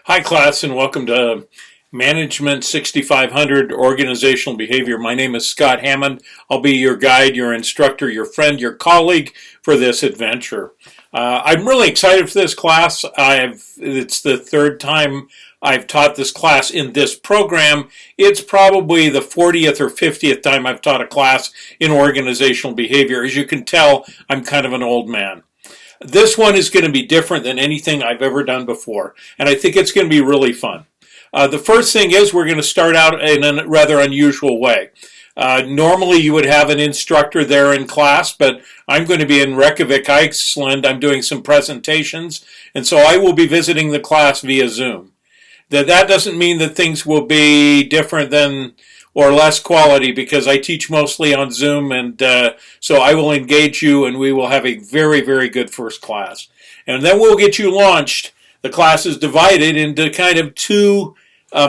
Hi class, and welcome to Management 6500 Organizational Behavior. My name is Scott Hammond. I'll be your guide, your instructor, your friend, your colleague for this adventure. I'm really excited for this class. It's the third time I've taught this class in this program. It's probably the 40th or 50th time I've taught a class in organizational behavior. As you can tell, I'm kind of an old man. This one is going to be different than anything I've ever done before, and I think it's going to be really fun. The first thing is we're going to start out in a rather unusual way. Normally you would have an instructor there in class, but I'm going to be in Reykjavik, Iceland. I'm doing some presentations, and so I will be visiting the class via Zoom. That doesn't mean that things will be different than or less quality, because I teach mostly on Zoom, and so I will engage you and we will have a very, very good first class. And then we'll get you launched. The class is divided into kind of two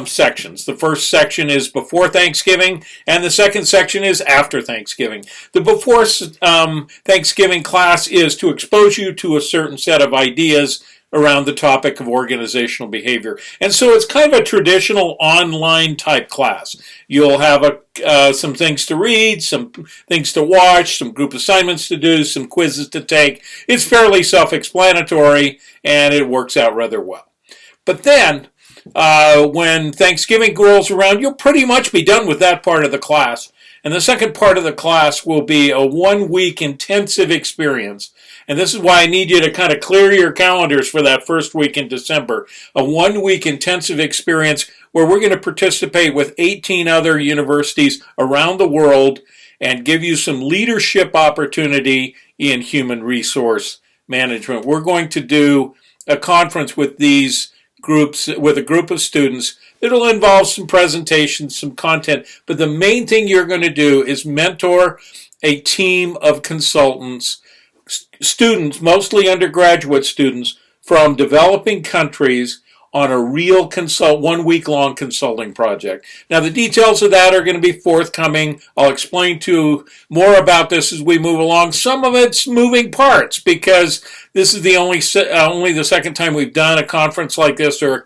sections. The first section is before Thanksgiving, and the second section is after Thanksgiving. The before Thanksgiving class is to expose you to a certain set of ideas around the topic of organizational behavior. And so it's kind of a traditional online type class. You'll have some things to read, some things to watch, some group assignments to do, some quizzes to take. It's fairly self-explanatory, and it works out rather well. But then, when Thanksgiving rolls around, you'll pretty much be done with that part of the class. And the second part of the class will be a 1-week intensive experience. And this is why I need you to kind of clear your calendars for that first week in December. A 1-week intensive experience where we're going to participate with 18 other universities around the world and give you some leadership opportunity in human resource management. We're going to do a conference with these groups, with a group of students. It'll involve some presentations, some content, but the main thing you're going to do is mentor a team of consultants, students, mostly undergraduate students from developing countries, on a real 1-week-long consulting project. Now, the details of that are going to be forthcoming. I'll explain to you more about this as we move along. Some of it's moving parts, because this is the only the second time we've done a conference like this, or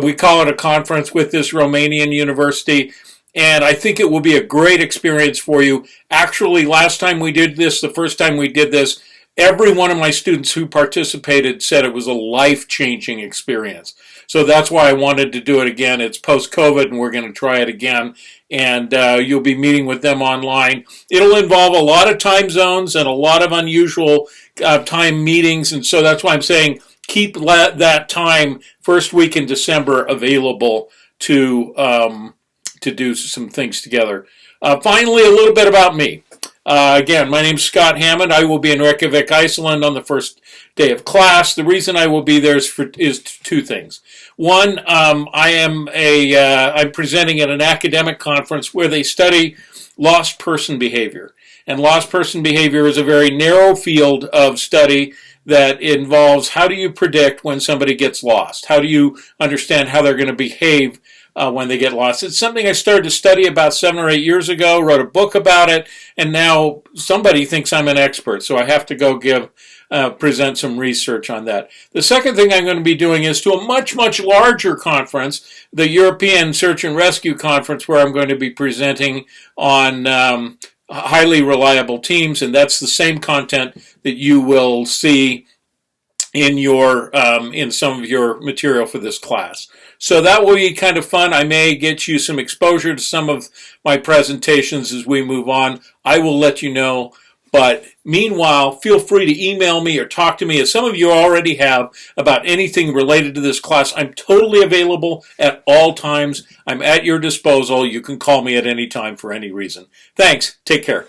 we call it a conference with this Romanian university. And I think it will be a great experience for you. Actually, last time we did this, the first time we did this, every one of my students who participated said it was a life-changing experience. So that's why I wanted to do it again. It's post-COVID, and we're going to try it again. And you'll be meeting with them online. It'll involve a lot of time zones and a lot of unusual time meetings. And so that's why I'm saying keep that time, first week in December, available to do some things together. Finally, a little bit about me. Again, my name's Scott Hammond. I will be in Reykjavik, Iceland on the first day of class. The reason I will be there is two things. One, I'm presenting at an academic conference where they study lost person behavior. And lost person behavior is a very narrow field of study that involves how do you predict when somebody gets lost? How do you understand how they're going to behave when they get lost? It's something I started to study about 7 or 8 years ago, wrote a book about it, and now somebody thinks I'm an expert, so I have to go present some research on that. The second thing I'm going to be doing is to a much, much larger conference, the European Search and Rescue Conference, where I'm going to be presenting on highly reliable teams, and that's the same content that you will see in some of your material for this class. So that will be kind of fun. I may get you some exposure to some of my presentations as we move on. I will let you know. But meanwhile, feel free to email me or talk to me, as some of you already have, about anything related to this class. I'm totally available at all times. I'm at your disposal. You can call me at any time for any reason. Thanks. Take care.